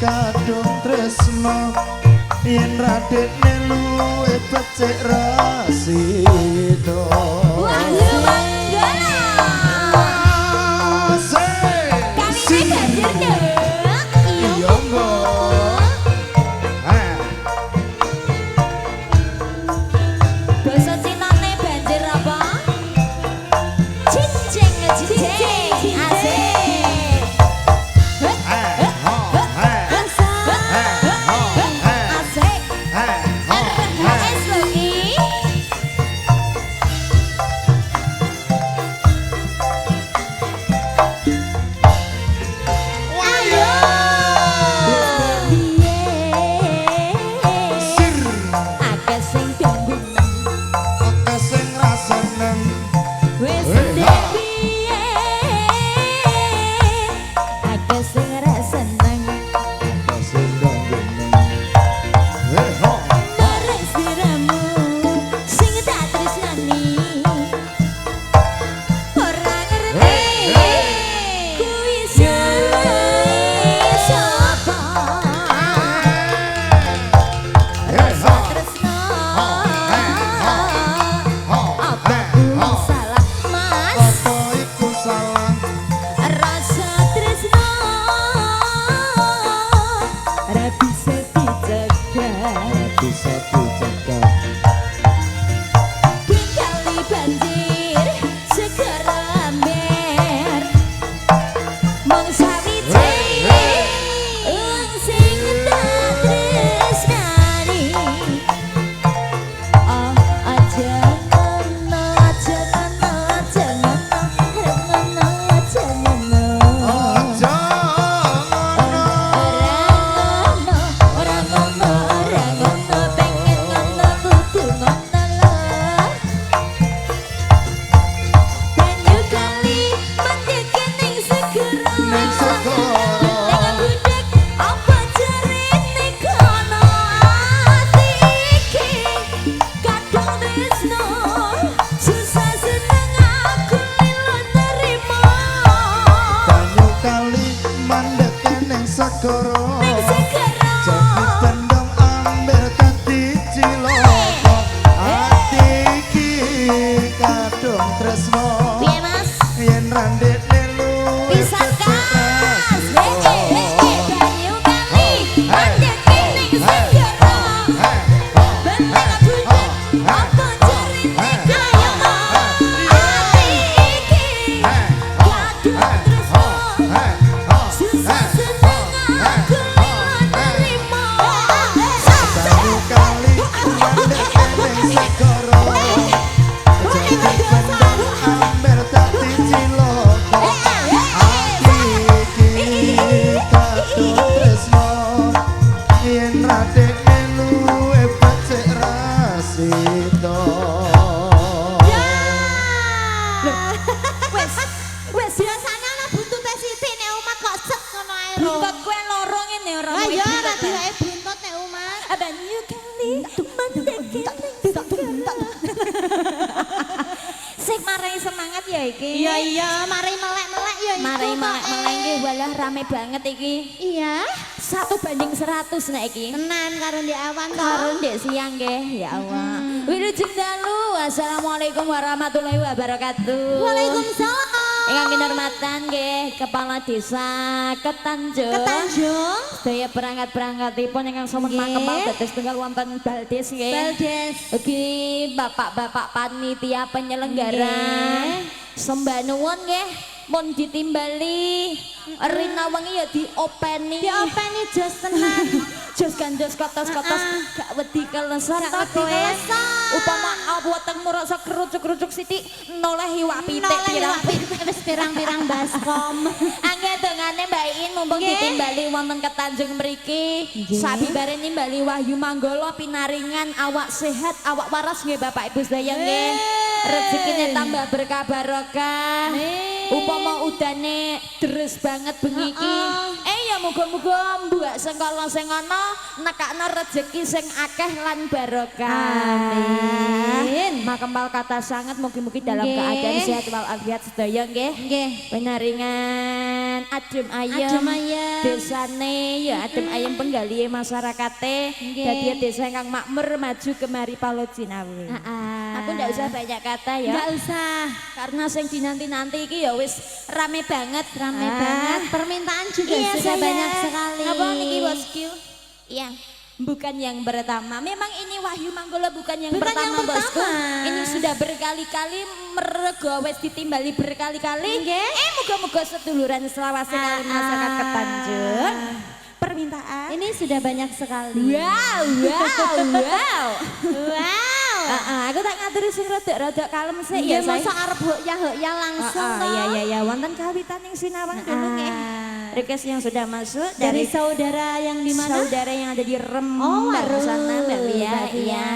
kadung tresno yen radene luwe becik rasida Wahyu Manggala kami banjir dong iya mbok basa cinane banjir apa? Cincing cincing asik Iya, mari melek-melek ya iku. Mari melek-melek iki walah rame banget iki. Iya. 1:100 nek iki. Tenan karo ndek awan karo ndek siang nggih. Ya Allah. Wilujeng dalu. Assalamualaikum warahmatullahi wabarakatuh. Waalaikumsalam. Ingkang kinurmatan nggih Kepala Desa Ketanjung. Ketanjung. Sedaya perangkat-perangkatipun ingkang sampun mangkepal dados tunggal wonten Baldes nggih. Baldes. Ugi bapak-bapak panitia penyelenggara. Sembah nuwun nggih, mun ditimbali Rina wengi ya diopeni. Diopeni jos tenan. Jos gandos kotos-kotos gak wedi kelesat ta kowe. Upama awetengmu rasa kerucuk-kerucuk sithik noleh iwak pitik wis pirang-pirang baskom. Angge dongane Mbak Iin mumpung ditimbali wonten Ketanjung mriki. Sabibare nimbali Wahyu Manggala pinaringan awak sehat, awak waras nggih Bapak Ibu sedaya nggih. Rezekine tambah berkah barokah. Upama udane deres banget bengi iki. Ya muga-muga mbak sing kala sing ana nekakno rezeki sing akeh lan barokah. Amin. Makempal kata sangat mugi-mugi dalam keadaan sehat walafiat sedaya nggih. Nggih. Pinaringan lingkungan adem ayem. Adem ayem. Desane ya adem ayem penggali masyarakate. Nggih. Dadi desa ingkang makmur maju kemari Palo Cinawi. Aku ndak usah banyak kata ya. Nggak usah. Karena sing dinanti-nanti iki ya wis rame banget. Rame banget. Permintaan juga Iya, sudah saya. banyak sekali. Apa niki bosku? Iya. Bukan yang pertama. Memang ini Wahyu Manggolo bukan yang Bukan pertama, yang bosku. pertama. Ini sudah berkali-kali mergo wis ditimbali berkali-kali. Nggih. Muga-muga seduluran selawase kali masyarakat Ketanjung. Permintaan. Ini sudah banyak sekali. Wow, wow, wow. Wow. Aku tak ngaturi sing rada kalem sih Iya, ya, Say. masa arep ya langsung toh. Iya, wonten kawitan yang sinawang dulu nggih. Request yang sudah masuk Dari saudara yang di mana? saudara yang ada di Oh, Rembang sana Mbak Lia. Mbak Lia. Iya.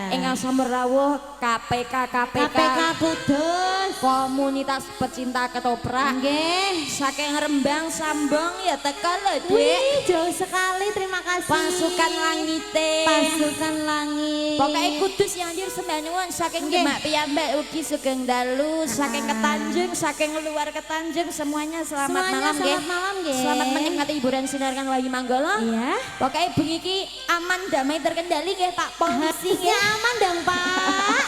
Ingkang samerawuh KPK KPK Kudus. Komunitas Pecinta Ketoprak. Nggih. Saking Rembang Sambong ya tekan lho, Dik. Wih, jauh sekali. Terima kasih. Pasukan Langite. Pasukan Langit. Pokoknya Kudus yang anjir sembanyuan saking Nggih. Demak piyambak ugi sugeng dalu, saking Ketanjung, saking luar Ketanjung semuanya selamat Semuanya malam nggih. selamat malam, nggih. Selamat menikmati hiburan sinarkan Wahyu Manggolo. Iya. Pokoknya bengi iki aman damai terkendali nggih Pak Polisi Ya nggih. aman dong Pak.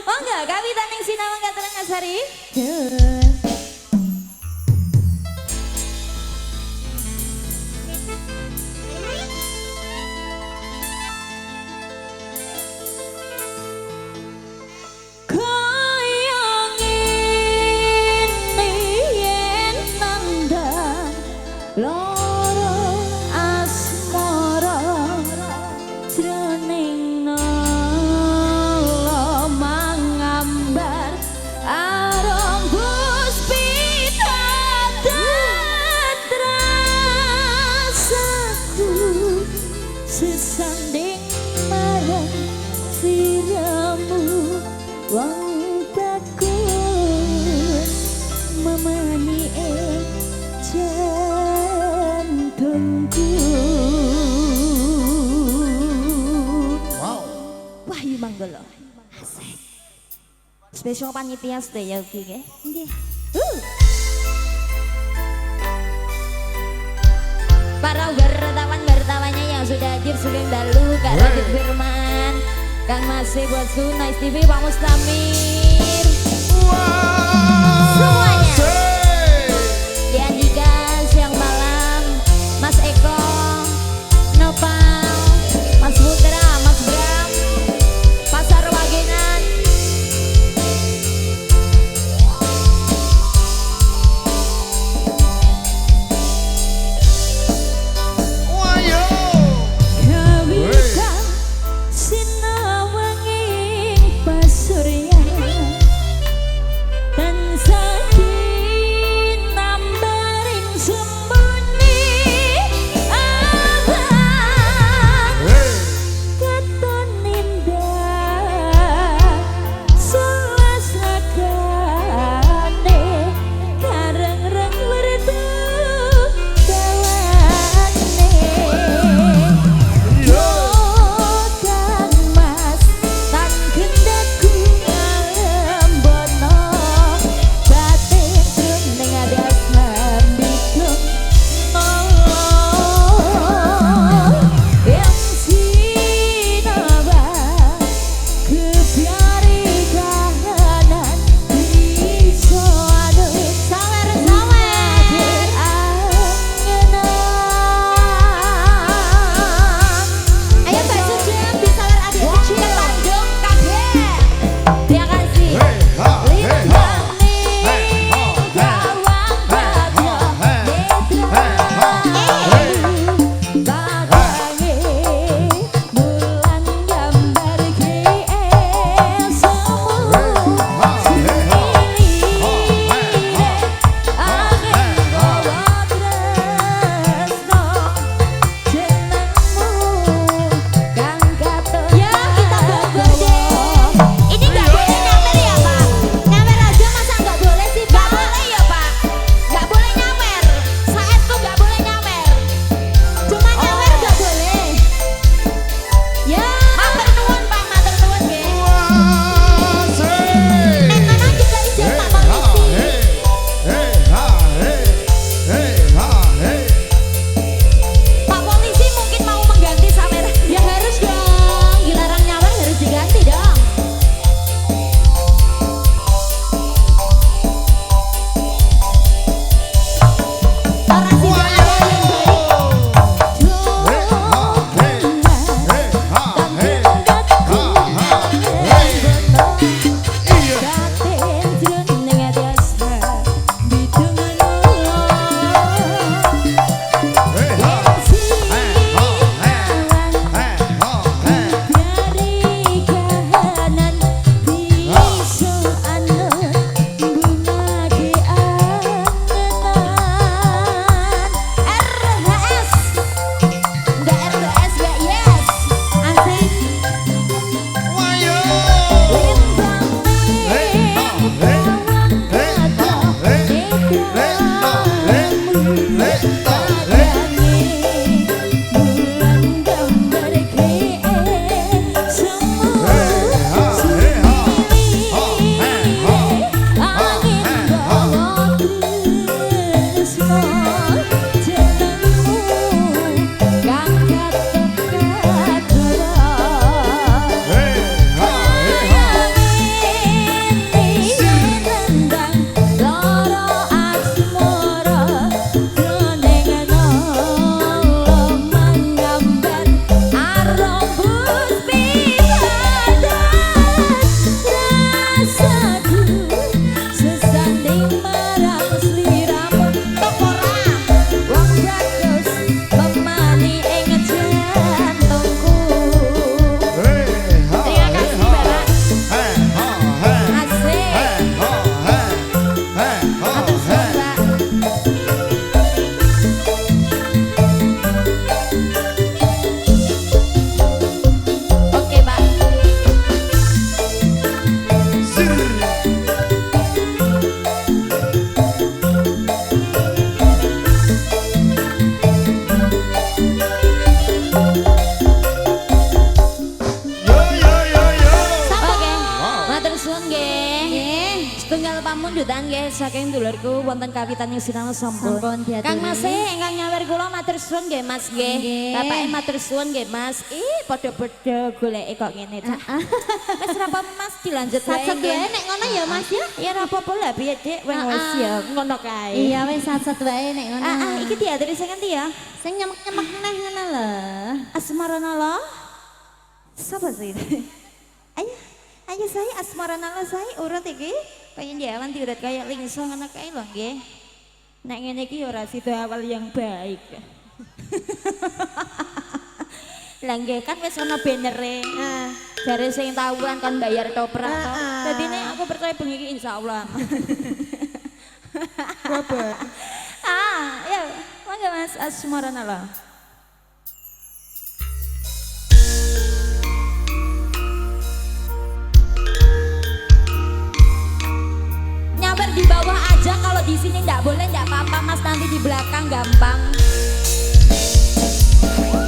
Oh enggak, kawitan ning sinawang Katulang Asari. Terus. Loro asmara jroning nala mangambar arombus pitadat rasaku sesanding marang siramu wong takut memani jantungku. Wow. Wahyu Manggolo. Asik. Spesial panitia sedaya ugi nggih. Nggih. Para wartawan-wartawannya yang sudah hadir sugeng dalu, Kak Radit Firman, Kang Masih Bosku, Nice TV, Pak Mustamir. Semuanya. Dia Andika, siang malam, Mas Eko, Nopal, Mas Putra, Mas Bram, Pasar Wagenan. Wayo. Kawitan sinawanging pasuryan saking dulurku wonten kawitan yang sinau sampun. Sampun diaturi. Kang Mas ingkang nyawer kula matur suwun nggih Mas nggih. Nggih. Bapake matur suwun nggih Mas. Padha-padha goleke kok ngene Cak. Wis ora apa Mas dilanjut wae. Sat-sat wae nek ngono ya Mas ya. Ya ora apa-apa lah piye Dik, wis ya ngono kae. Iya wis sat-sat wae nek ngono. Iki diaturi sing endi ya? Sing nyemek-nyemek neh ngono lho. Asmaranala. Sapa sih? Ayo saya Asmaranala saya urut iki. Kaya jalan diurut kaya lingso ngono kae lho nggih. Nek ngene iki ora sida awal yang baik. Lah nggih kan wis ana bannere. Jare sing tawuran kan bayar toprak to. Dadine aku percaya bengi iki insyaallah. Apa? Ya, mangga Mas Asmaranala. Nyawer di bawah aja, kalau di sini nggak boleh, nggak apa-apa Mas, nanti di belakang gampang.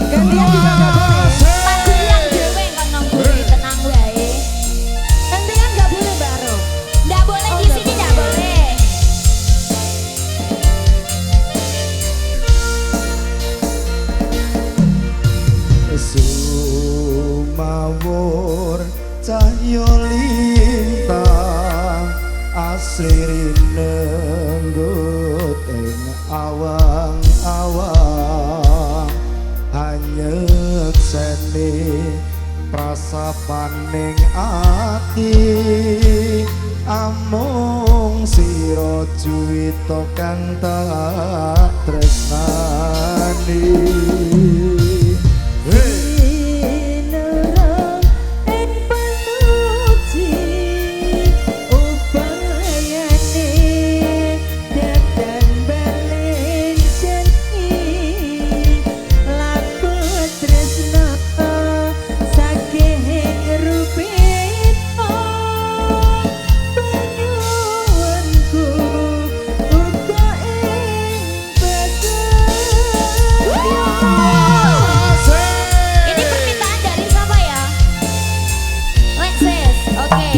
Gantian juga nggak boleh. Lagu yang dewe kan nongguri, tenang wae. Gantian enggak boleh baru. Nggak boleh di sini, nggak boleh. Sumawur cahya lintang asri nenggut ing awang-awang hanyek seni prasapaning ati amung sira juwita kang tak tresnani. Ini permintaan dari siapa ya? Lexis, oke.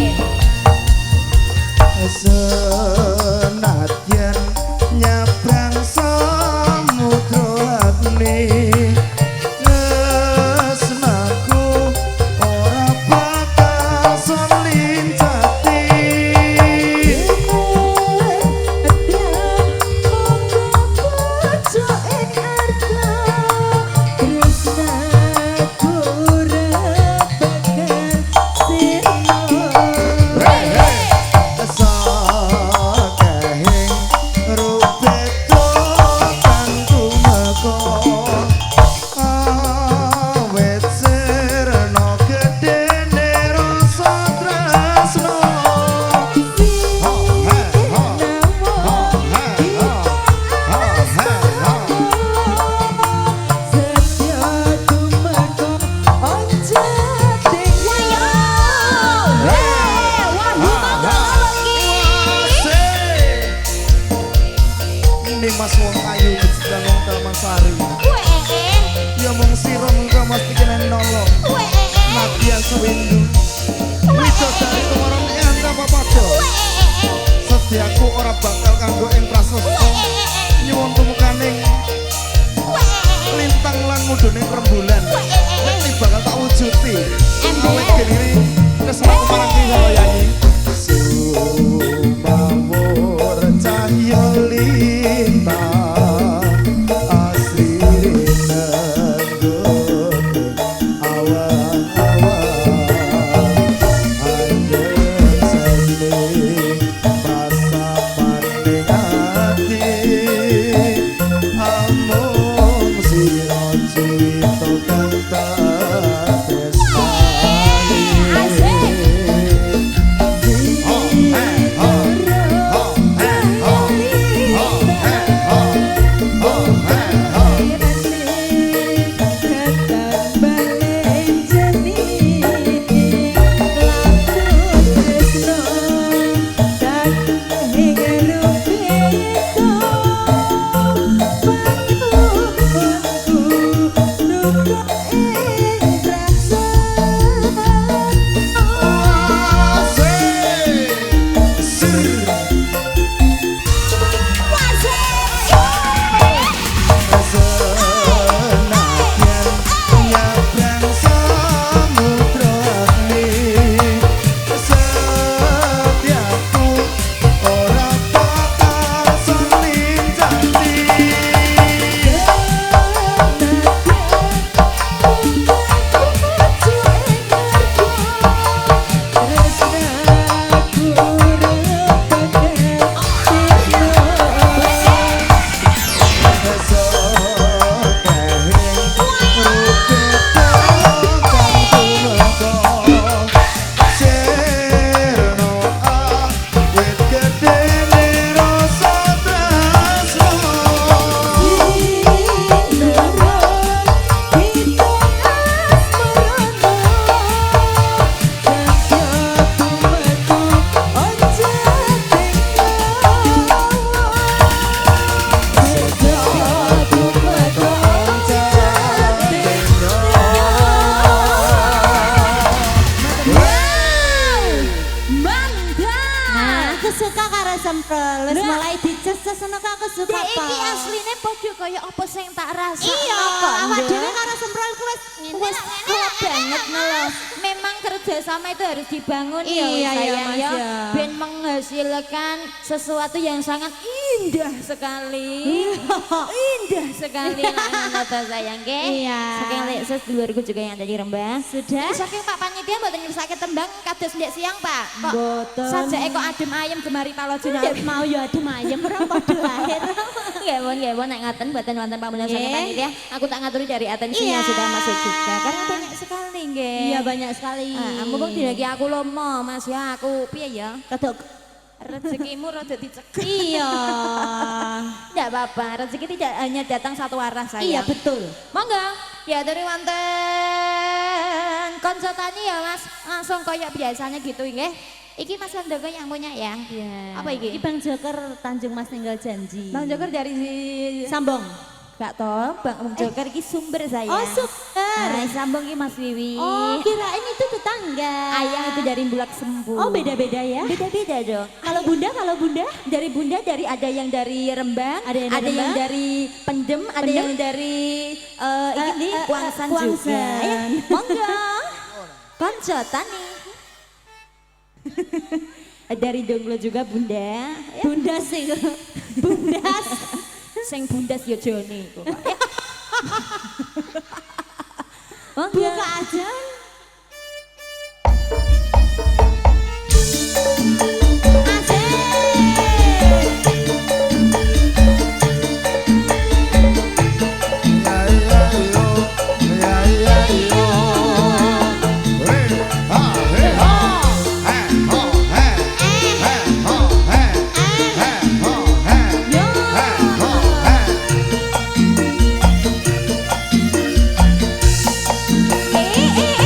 Senadyan nyabrang samudra agni tresnaku ora bakal solincati sakehing rupeto kang tumeka awet sirna gedene rasa tresno ini Mas wong ayu dan wong Tamasari ya mong sira muga Mas pikenen nolong Nadia Sewindu Wito dari kemaron anda papato setiaku ora bakal kanggo ing prasosto nyuwun tumukaning lintang lan mudhuning rembulan nek bakal tak wujuti awet gini kesemak marang karo yanyi sumawur cahya lintang asri nenggut awang-awang hanyek seni prasapaning ati amung sira juwita kang tak tresnani. masuk Dek apa? iki asline padha kaya apa sing tak rasa. Iya, awak dhewe karo semprol ku wis ngene Wes klop banget lho. Memang kerjasama itu harus dibangun Iya, iya, sayang Mas, ya. ya. Ben menghasilkan sesuatu yang sangat indah sekali. Indah sekali lah ngono to sayang ke. Iya. Saking lekses dulurku juga yang tadi rembang. Sudah? Saking Pak Panitia mboten nyersake tembang kados ndek siang, Pak. Kok Mboten. sajake kok adem ayem gemari palojo Ndek mau yo adem ayem ora padha lahir. nggih pun nek ngaten mboten wonten pamulang saking Nggih. panitia. Aku tak ngaturi dari atensinya Iya. sudah masuk juga karena banyak sekali nggih. Iya banyak sekali. Mumpung dilagi aku lomo Mas ya, aku piye ya? Kadok Rezekimu rada dicekik. iya. Enggak apa-apa, rezeki tidak hanya datang satu arah sayang. Iya betul. Monggo, ya dari wonten konco tani ya Mas, langsung kayak biasanya gitu nggih. Iki Mas Handoko yang punya ya. Iya. Apa iki? Iki Bang Joker Tanjung Mas tinggal janji. Bang Joker dari Sambong. Gak toh, Bang Joker iki sumber saya. Oh super. Nah, sambung ki Mas Wiwi. Oh kirain itu tetangga. Ayah itu dari Bulak Sembu. Oh beda-beda ya. Beda-beda dong. Kalau bunda Dari bunda dari ada yang dari Rembang, Ada yang dari yang Rembang. dari Pendem, ada Pendem. yang dari ini Kuangsan juga. Kuangsan. Ya, monggo. Konco tani. Dari Donglo juga bunda. Ya, Bunda sih. Bundas. sing bundas ya Joni. Ya. Monggo. Buka aja. Eh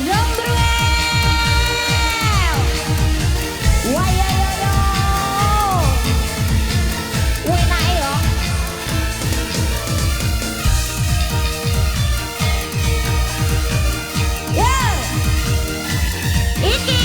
Zombrel. Wah ya ya ya. Wih naik yo. Yeah. Iki.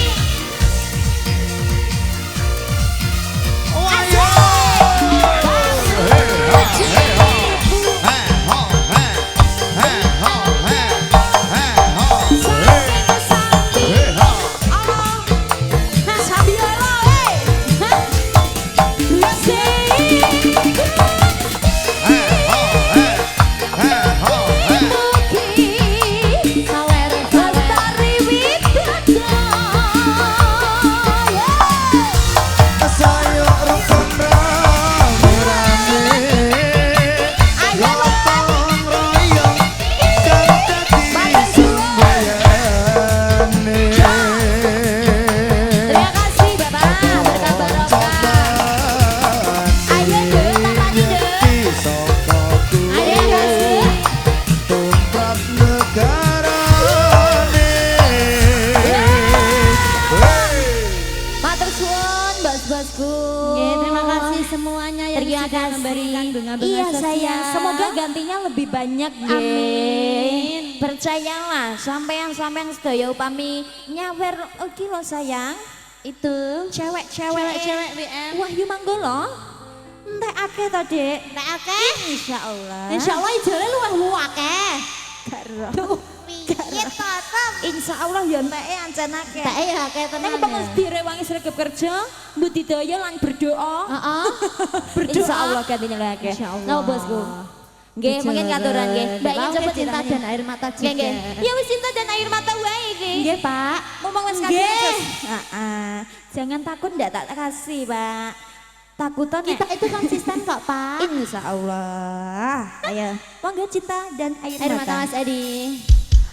Terima kasih semuanya yang Terima sudah kasih. memberikan bunga-bunga Iya sosial. sayang, semoga gantinya lebih banyak. Amin. Percayalah, sampean sedaya upami nyawer iki lo sayang. Itu Cewek-cewek cewek WM. Wahyu Manggolo. Entek akeh to, Dek. Nek akeh? Insyaallah. Insyaallah ijole luwih akeh. Karo. Piye tetep? Insyaallah ya enteke ancen akeh. Tak ya akeh tenan. Nek pengen direwangi sregep kerja, budidaya lan berdoa. Heeh. Berdoa. Insyaallah gantinya lho akeh. Insyaallah. Nah, Bosku. Nggih, mungkin katuran nggih. Mbak ingin Oke, cepet cinta dan air mata juga. Nggih, nggih. Ya wis cinta dan air mata wae iki. Nggih, Pak. Ngomong wis Nggih. kasih. Heeh. Jangan takut ndak tak kasih, Pak. Takutan Kita itu konsisten kok, Pak. Insya Allah. Ayo, monggo cinta dan air, Air mata Mas Edi.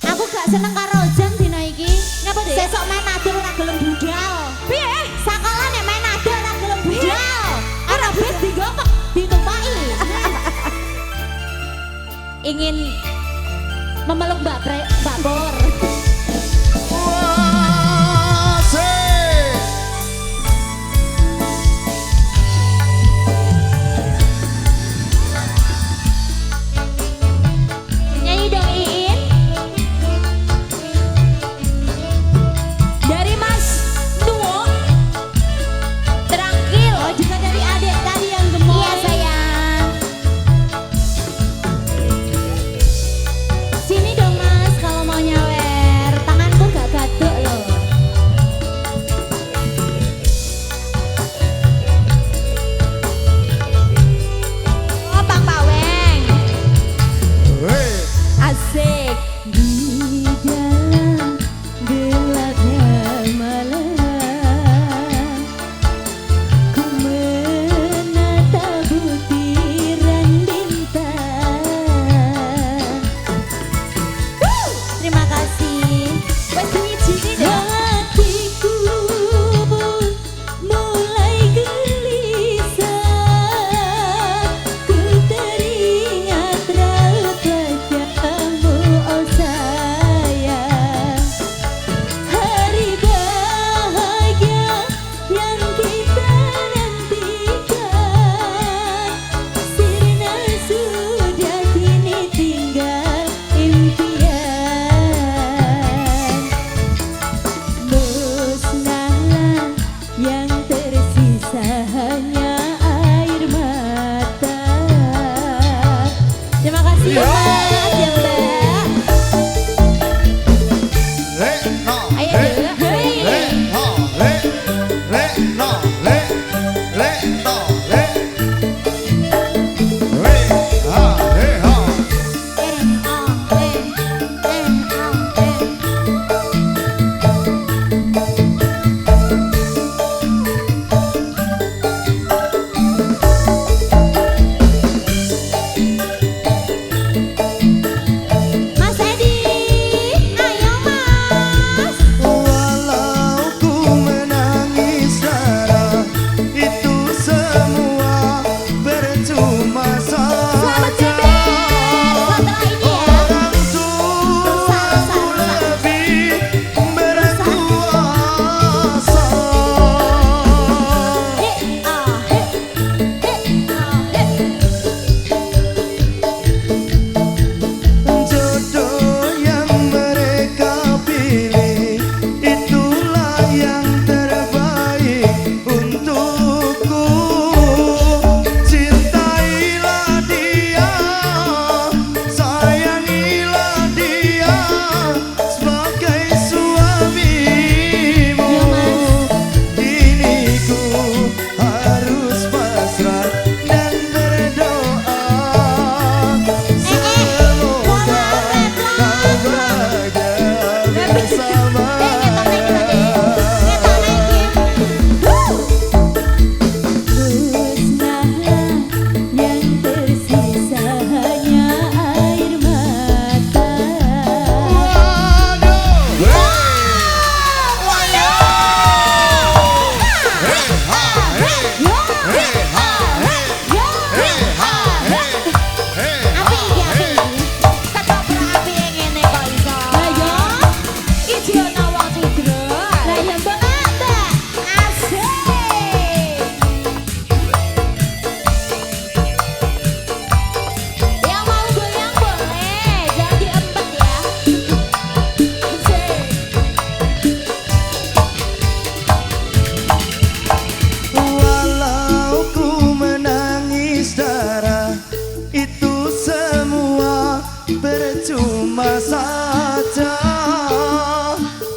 Aku gak seneng karo Jan dina iki. Ngapa, Dek? Sesok main ado ora gelem budal. Piye? Sakola nek main ado ora gelem budal. Ora bis digokok, ditumpaki. Ingin memeluk Mbak Bor. Nyanyi dong Iin. Dari Mas Nuwo. Terakhir. Oh, juga dari adik tadi yang gemoy. Iya sayang. Sini dong Mas kalau mau nyawer. Tanganku gak gaduh loh. Oh, Bang Paweng. Asik. Di dalam gelapnya malam, ku menatap butiran bintang. Terima kasih. Wes diwijini dong. Hatiku mulai gelisah, ku teringat raut wajahmu, oh sayang. Hari bahagia yang kita nantikan, sirna sudah kini tinggal impian. Musnahlah yang tersisa hanya air mata. Terima kasih ya Mas, ya Mbak. Ayo dulu. Mas Edi, ayo Mas. Yang tersisa hanya air mata. Walau ku menangis darah, itu semua percuma saja.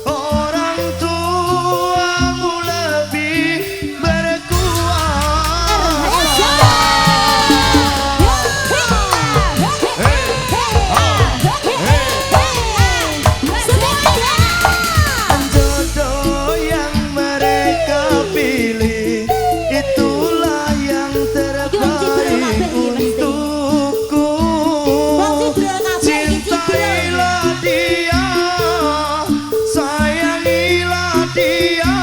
Orang tuamu lebih berkuasa. Jodoh yang mereka pilih, itulah yang terbaik untukku. Cintailah dia, sayangilah dia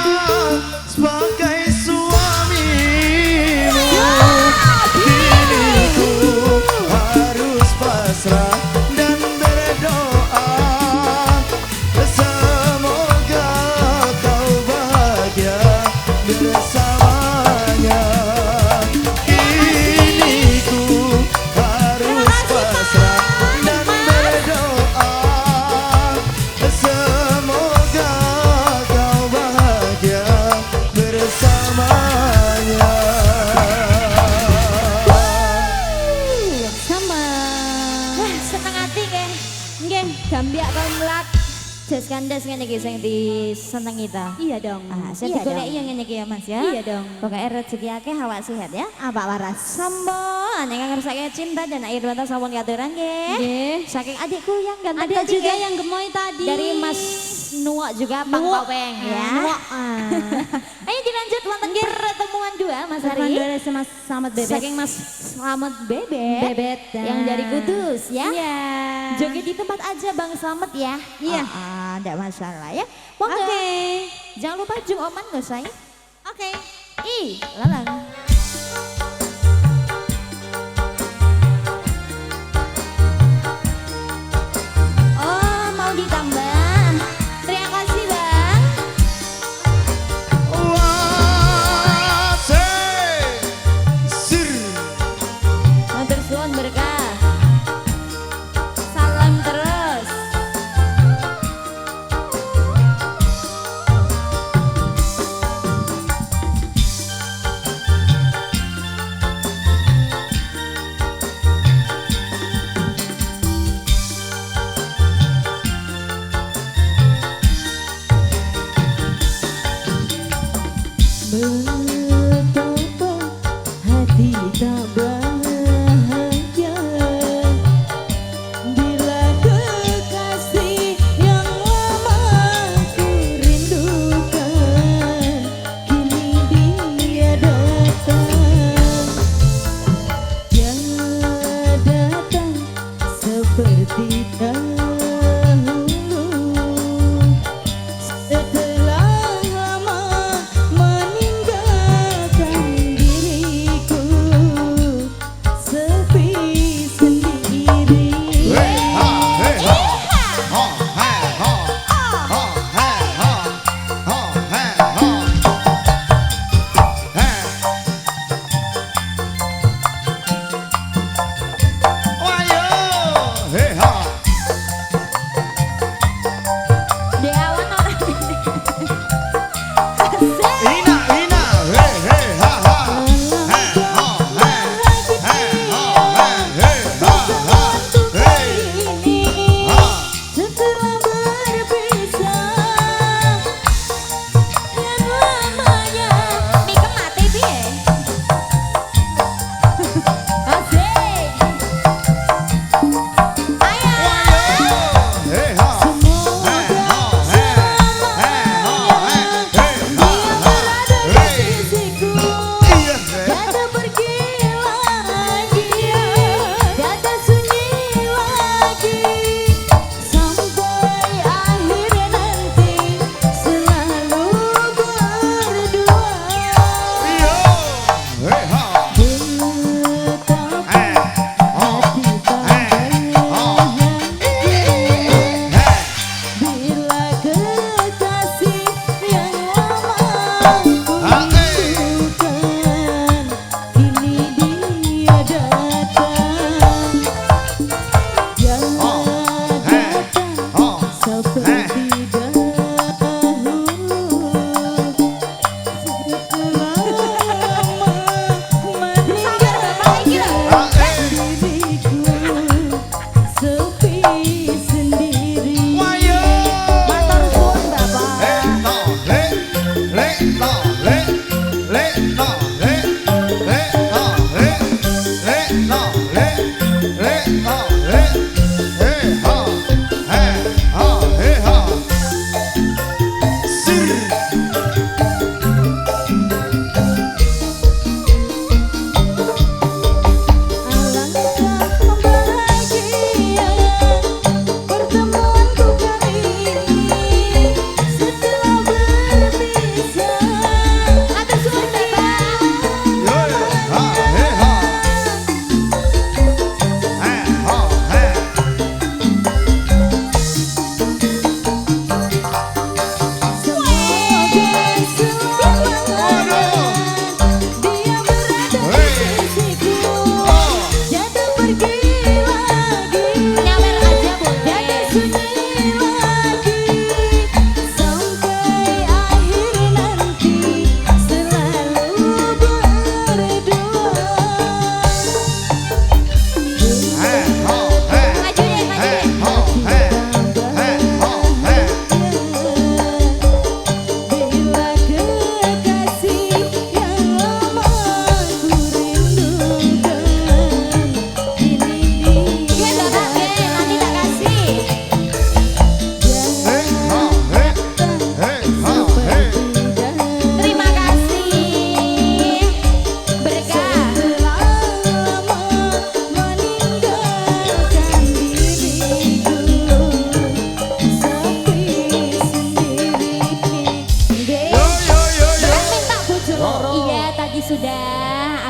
sebagai suamimu. Kini ku harus pasrah dan berdoa, semoga kau bahagia bersamanya. Kini ku harus pasrah dan berdoa, semoga kau bahagia bersamanya. Sama. Seneng hati nggih. Nggih, gambiak pemlak. Jas kandas ngene iki sing disenengi ta. Iya dong. Saya Iya digoleki dong. yang ngene iki ya Mas ya. Iya dong. Pokoknya rezeki akeh awak sehat ya. Apa waras? Sampun yang ngersake cinta dan air mata sampun katuran nggih. Nggih. Saking adikku yang ganteng Ada tadi, juga nggih. yang gemoy tadi. Dari Mas Nuwak juga Bang Nuwak. Paweng ya. Nuwak, ah. Ayo dilanjut wonten pertemuan dua Mas Hari. Dari Mas Slamet Bebet. Saking Mas Slamet Bebet. Bebet. Yang dari Kudus ya. Iya. Joget di tempat aja Bang Slamet ya. Iya. Enggak masalah ya. Monggo. Oke. Jangan lupa jung oman loh saya. Oke. Ih, lalang. Oh, mau ditambah. Terima kasih, Bang. Matur suwun berkah. Salam terus.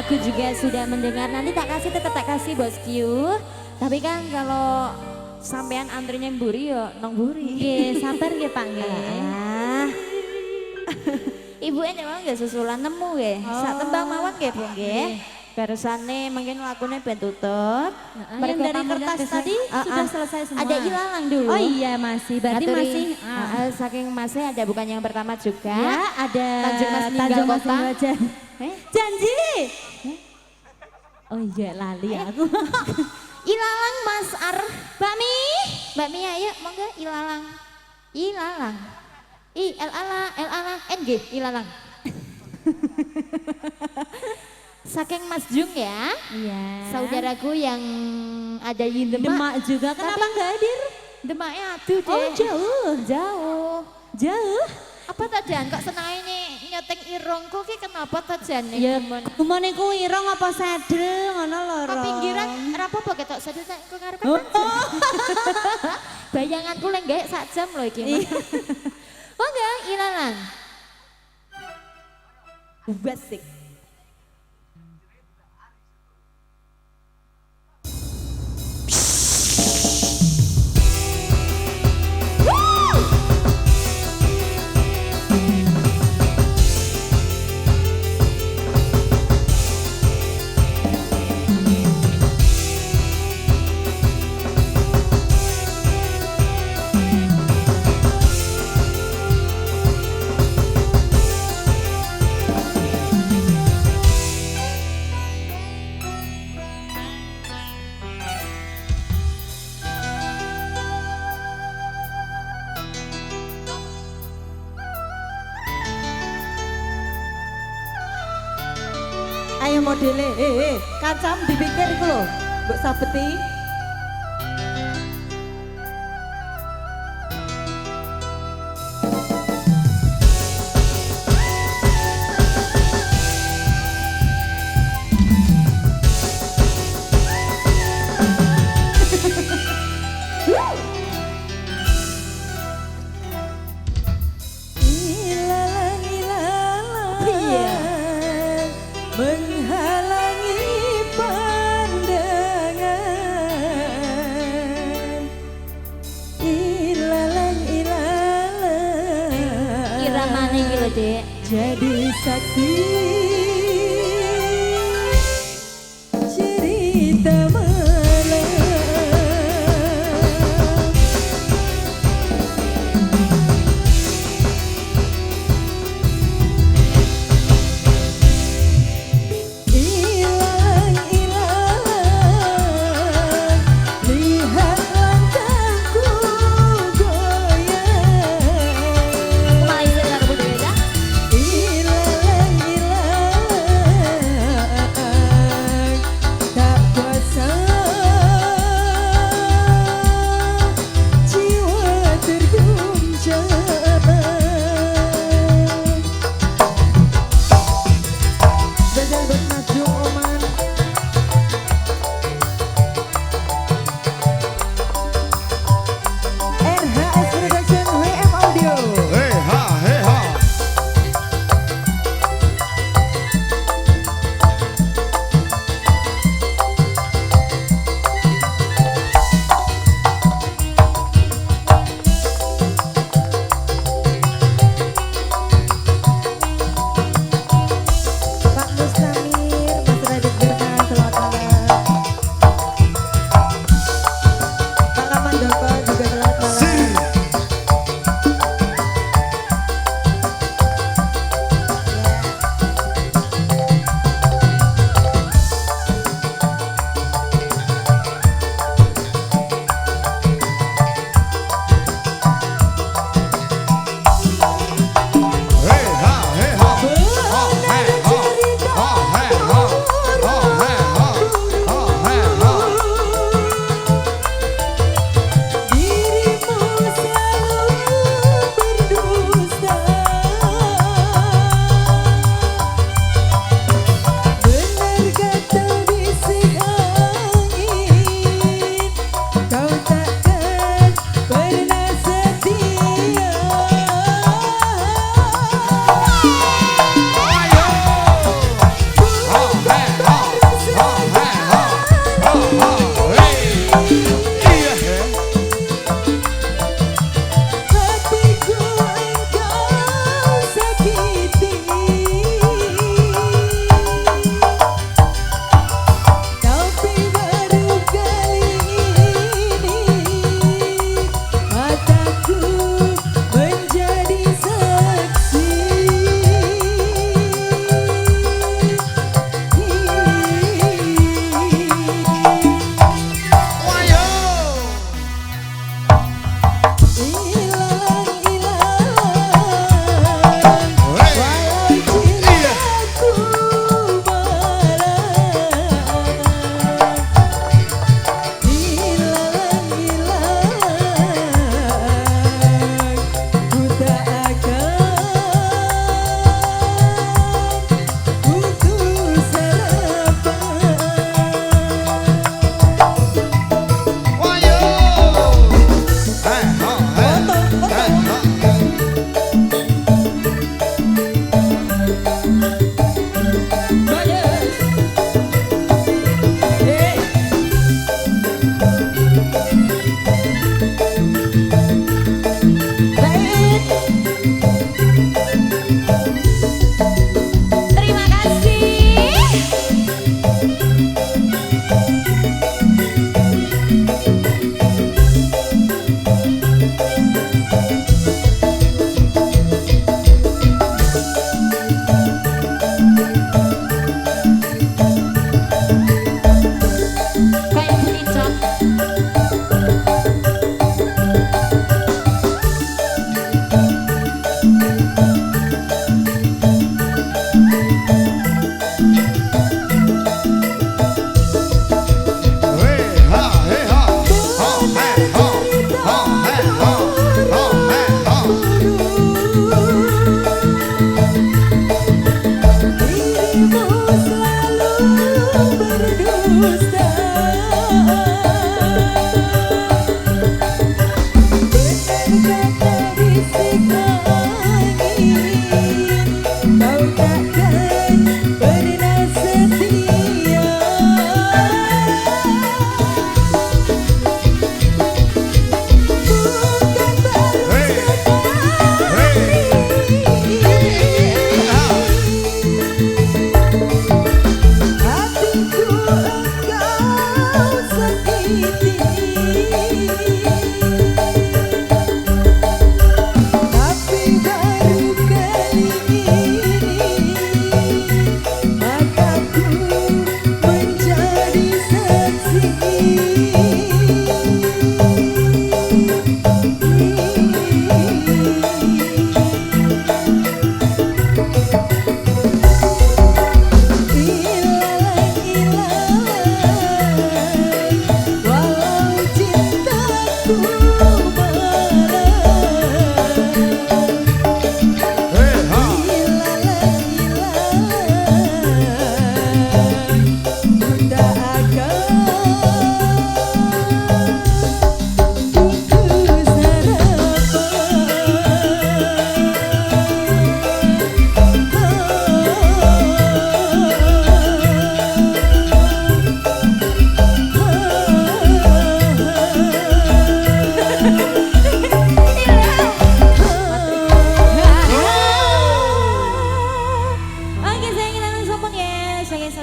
aku juga sudah mendengar. Nanti tak kasih, tetap tak kasih bosku. Tapi kan kalau sampean antrinya mburi yo nong buri. Nggih, sabar nggih Pak nggih. Ah. Ibu ini memang nggak susulan nemu nggih. Sak tembang mawon nggih Bu nggih. Barusane mungkin lakunya ben tutup. Yang dari kertas tadi sudah selesai semua. Ada ilalang dulu. Oh iya masih, berarti Ngaturi, masih. saking masnya ada bukan yang pertama juga. Ya, ada Tanjung Mas Ninggal Tanjung Mas Kota. Ninggal Jan- Eh? Janji. Oh iya lali aku. Ilalang Mas Ar. Bami. Mbak Mia ayo monggo ilalang. Ilalang. I L A L A N G ilalang. Saking Mas Jung ya. Iya. Saudaraku yang ada di Demak. Demak juga, kenapa nggak hadir? Demaknya aduh deh. Oh jauh. Jauh. Jauh. Apa tadian kok senang ini nyeteng irungku ki kenapa tadian Ya, kumane ku irong apa sadel ngono lho. Kok Ron. pinggiran rapopo ketok sadel tak kok ngarepe Oh. bayanganku lek gawe sak jam lho iki. Oh enggak, ilalang. Basic. Ayo modele, kacam dipikir iku lho, mbok sabeti. Ilalang, ilalang, menghalangi pandangan. Ilalang, ilalang, Iramane iki lho, Dek. jadi saksi cerita malam. Ilalang, ilalang, lihat langkahku goyang. Malaysia karo budaya dah. Ilalang, ilalang,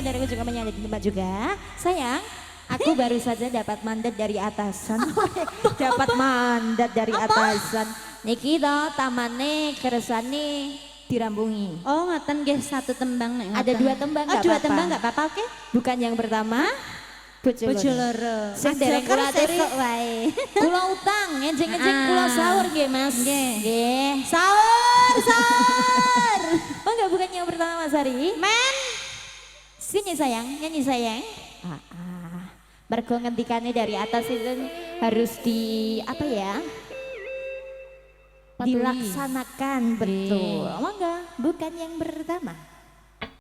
saudaraku juga menyanyi di tempat juga. Sayang, aku baru saja dapat mandat dari atasan. Dapat mandat dari atasan. Niki to tamane keresane dirambungi. Oh, ngoten nggih satu tembang nek. Ada dua tembang Oh, nggak dua apa-apa. tembang enggak apa-apa, oke? Bukan yang pertama. Bojo Bojo loro. loro. Sing dereng kula aturi. sesuk wae. Kula utang, enjing-enjing kula sahur nggih, Mas. Nggih. Sahur, sahur. Oh enggak, bukan yang pertama Mas Ari. Men. Sini sayang, nyanyi sayang. Mergo ngendikannya dari atas itu harus di apa ya? Patuhi. Dilaksanakan betul. Oh enggak, bukan yang pertama.